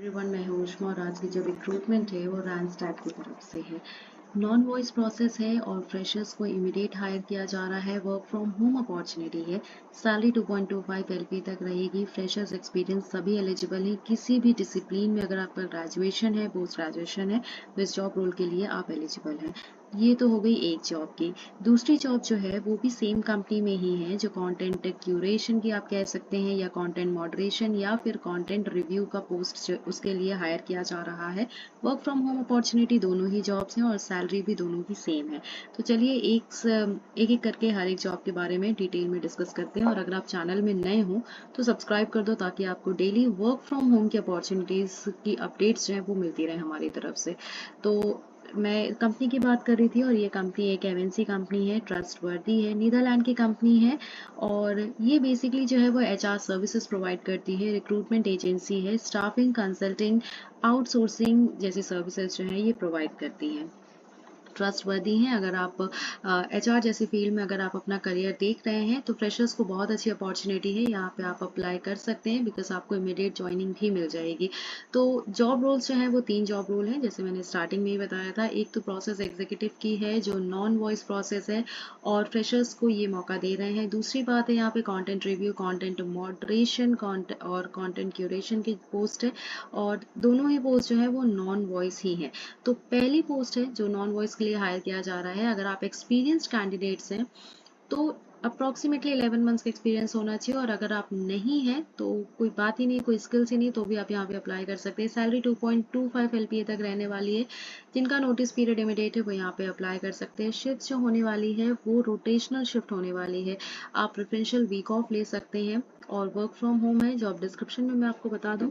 Everyone, मैं हूँ उष्मा और आज की जो रिक्रूटमेंट है वो रैंडस्टैट की तरफ से है। नॉन वॉइस प्रोसेस है और फ्रेशर्स को इमीडिएट हायर किया जा रहा है। वर्क फ्रॉम होम अपॉर्चुनिटी है। सैलरी 2.25 LP तक रहेगी। फ्रेशर्स एक्सपीरियंस सभी एलिजिबल हैं। किसी भी डिसिप्लिन में अगर आपका ग्रेजुएशन है, पोस्ट ग्रेजुएशन है, तो इस जॉब रोल के लिए आप एलिजिबल हैं। ये तो हो गई एक जॉब की। दूसरी जॉब जो है वो भी सेम कंपनी में ही है, जो कंटेंट क्यूरेशन की आप कह सकते हैं, या कंटेंट मॉडरेशन या फिर कंटेंट रिव्यू का पोस्ट उसके लिए हायर किया जा रहा है। वर्क फ्रॉम होम अपॉर्चुनिटी दोनों ही जॉब्स हैं और सैलरी भी दोनों की सेम है। तो चलिए एक एक करके हर एक जॉब के बारे में डिटेल में डिस्कस करते हैं। और अगर आप चैनल में नए हो तो सब्सक्राइब कर दो ताकि आपको डेली वर्क फ्रॉम होम की अपॉर्चुनिटीज की अपडेट्स जो है वो मिलती रहे हमारी तरफ से। तो मैं कंपनी की बात कर रही थी और ये कंपनी एक एमएनसी कंपनी है, ट्रस्टवर्दी है, नीदरलैंड की कंपनी है। और ये बेसिकली जो है वो एचआर सर्विसेज प्रोवाइड करती है, रिक्रूटमेंट एजेंसी है, स्टाफिंग, कंसल्टिंग, आउटसोर्सिंग जैसी सर्विसेज जो है ये प्रोवाइड करती है। ट्रस्टवर्दी हैं। अगर आप एचआर जैसी फील्ड में अगर आप अपना करियर देख रहे हैं तो फ्रेशर्स को बहुत अच्छी अपॉर्चुनिटी है। यहाँ पे आप अप्लाई कर सकते हैं बिकॉज आपको इमीडिएट ज्वाइनिंग भी मिल जाएगी। तो जॉब रोल्स जो हैं वो 3 जॉब रोल हैं, जैसे मैंने स्टार्टिंग में ही बताया था। एक तो प्रोसेस एग्जीक्यूटिव की है जो नॉन वॉइस प्रोसेस है और फ्रेशर्स को ये मौका दे रहे हैं। दूसरी बात है यहाँ पे कंटेंट रिव्यू, कंटेंट मॉडरेशन और कंटेंट क्यूरेशन की पोस्ट है और दोनों ही पोस्ट जो है वो नॉन वॉइस ही है। तो पहली पोस्ट है जो नॉन वॉइस के लिए हायर किया जा रहा है। अगर आप एक्सपीरियंस्ड कैंडिडेट्स हैं तो अप्रॉक्सीमेटली 11 मंथ्स का एक्सपीरियंस होना चाहिए। और अगर आप नहीं हैं तो कोई बात ही नहीं, कोई स्किल्स ही नहीं, तो भी आप यहाँ पे अप्लाई कर सकते हैं। सैलरी 2.25 LPA तक रहने वाली है। जिनका नोटिस पीरियड इमीडिएट है वो यहाँ पे अप्लाई कर सकते हैं। शिफ्ट जो होने वाली है वो रोटेशनल शिफ्ट होने वाली है। आप प्रेफरेंशियल वीक ऑफ ले सकते हैं और वर्क फ्रॉम होम है। जॉब डिस्क्रिप्शन में मैं आपको बता दूं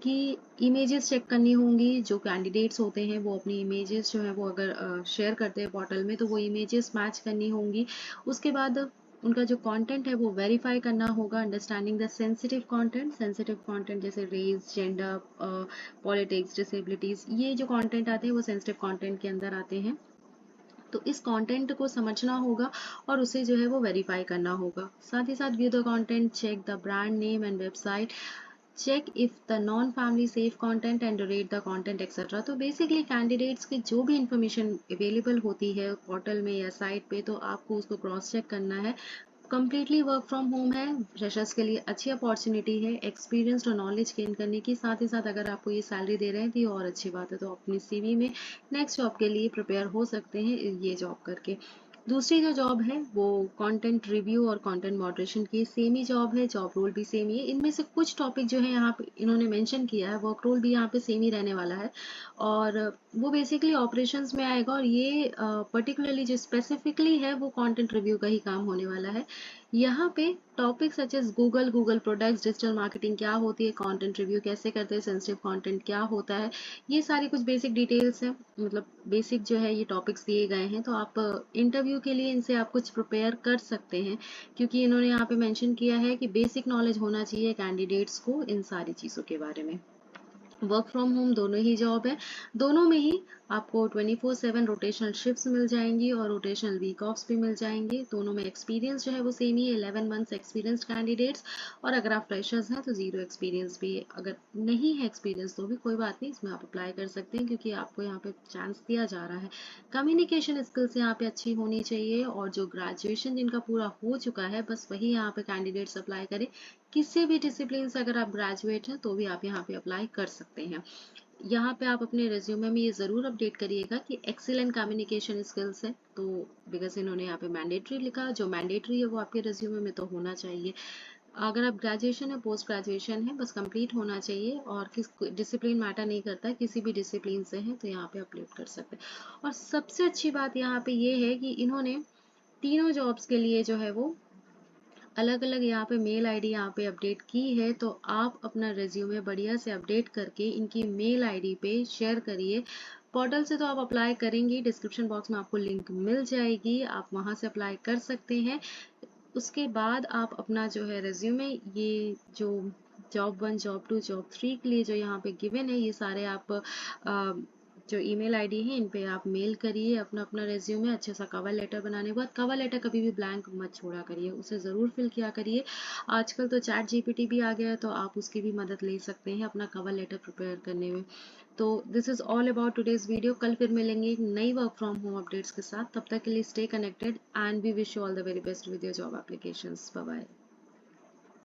कि इमेजेस चेक करनी होंगी। जो कैंडिडेट्स होते हैं वो अपनी इमेजेस जो है वो अगर शेयर करते हैं पोर्टल में तो वो इमेजेस मैच करनी होंगी। उसके बाद उनका जो कंटेंट है वो वेरीफाई करना होगा। अंडरस्टैंडिंग द सेंसिटिव कंटेंट जैसे रेस, जेंडर, पॉलिटिक्स, डिसेबिलिटीज, ये जो कंटेंट आते हैं वो सेंसिटिव कंटेंट के अंदर आते हैं। तो इस कंटेंट को समझना होगा और उसे जो है वो वेरीफाई करना होगा। साथ ही साथ view the content, check the brand name and website, check if the non family safe content and rate the content etcetera. तो बेसिकली कैंडिडेट्स की जो भी इंफॉर्मेशन अवेलेबल होती है पोर्टल में या साइट पे तो आपको उसको क्रॉस चेक करना है। कंप्लीटली वर्क फ्रॉम होम है। फ्रेशर्स के लिए अच्छी अपॉर्चुनिटी है एक्सपीरियंस और नॉलेज गेन करने की। साथ ही साथ अगर आपको ये सैलरी दे रहे हैं तो ये और अच्छी बात है। तो अपनी सीवी में नेक्स्ट जॉब के लिए प्रिपेयर हो सकते हैं ये जॉब करके। दूसरी जो जॉब है वो कंटेंट रिव्यू और कंटेंट मॉडरेशन की सेम ही जॉब है। जॉब रोल भी सेम ही है। इनमें से कुछ टॉपिक जो है यहाँ पे इन्होंने मेंशन किया है, वर्क रोल भी यहाँ पे सेम ही रहने वाला है। और वो बेसिकली ऑपरेशंस में आएगा और ये पर्टिकुलरली जो स्पेसिफिकली है वो कंटेंट रिव्यू का ही काम होने वाला है। यहाँ पे topic such as Google products, digital marketing क्या होती है, कंटेंट रिव्यू कैसे करते हैं, सेंसिटिव कंटेंट क्या होता है, ये सारी कुछ बेसिक डिटेल्स हैं। मतलब बेसिक जो है ये टॉपिक्स दिए गए हैं। तो आप इंटरव्यू के लिए इनसे आप कुछ प्रिपेयर कर सकते हैं क्योंकि इन्होंने यहाँ पे मेंशन किया है कि बेसिक नॉलेज होना चाहिए कैंडिडेट्स को इन सारी चीज़ों के बारे में। वर्क फ्रॉम होम दोनों ही जॉब है। दोनों में ही आपको 24/7 रोटेशनल शिफ्ट्स मिल जाएंगी और रोटेशनल वीक ऑफ्स भी मिल जाएंगे। दोनों में एक्सपीरियंस जो है वो सेम ही है, 11 मंथ्स एक्सपीरियंस कैंडिडेट्स। और अगर आप फ्रेशर्स हैं तो जीरो एक्सपीरियंस भी, अगर नहीं है एक्सपीरियंस तो भी कोई बात नहीं, इसमें आप अप्लाई कर सकते हैं क्योंकि आपको यहाँ पे चांस दिया जा रहा है। कम्युनिकेशन स्किल्स यहाँ पे अच्छी होनी चाहिए और जो ग्रेजुएशन जिनका पूरा हो चुका है बस वही यहाँ पे कैंडिडेट्स अप्लाई करें। किसी भी डिसिप्लिन से अगर आप ग्रेजुएट हैं तो भी आप यहाँ पे अप्लाई कर सकते हैं। यहाँ पे आप अपने रिज्यूमे में ये ज़रूर अपडेट करिएगा कि एक्सीलेंट कम्युनिकेशन स्किल्स है। तो बिकॉज इन्होंने यहाँ पे मैंडेटरी लिखा, जो मैंडेटरी है वो आपके रिज्यूमे में तो होना चाहिए। अगर आप ग्रेजुएशन है, पोस्ट ग्रेजुएशन है, बस कंप्लीट होना चाहिए और किस डिसिप्लिन मैटर नहीं करता, किसी भी डिसिप्लिन से है तो यहाँ पे अपलोड कर सकते हैं। और सबसे अच्छी बात यहाँ पे ये है कि इन्होंने तीनों जॉब्स के लिए जो है वो अलग अलग यहाँ पे मेल आईडी यहाँ पे अपडेट की है। तो आप अपना रिज्यूमे बढ़िया से अपडेट करके इनकी मेल आईडी पे शेयर करिए। पोर्टल से तो आप अप्लाई करेंगे, डिस्क्रिप्शन बॉक्स में आपको लिंक मिल जाएगी, आप वहाँ से अप्लाई कर सकते हैं। उसके बाद आप अपना जो है रिज्यूमे, ये जो जॉब 1, जॉब 2, जॉब 3 के लिए जो यहाँ पे गिवन है ये सारे आप जो ईमेल आईडी है इन पे आप मेल करिए अपना अपना रेज्यूमे। अच्छे सा कवर लेटर बनाने के बाद कवर लेटर कभी भी ब्लैंक मत छोड़ा करिए, उसे ज़रूर फिल किया करिए। आजकल तो चैट जीपीटी भी आ गया है, तो आप उसकी भी मदद ले सकते हैं अपना कवर लेटर प्रिपेयर करने में। तो this is all about today's video. कल फिर मिलेंगे एक नई वर्क फ्रॉम होम अपडेट्स के साथ। तब तक के लिए stay connected and we wish you all the very best with your job applications. Bye bye.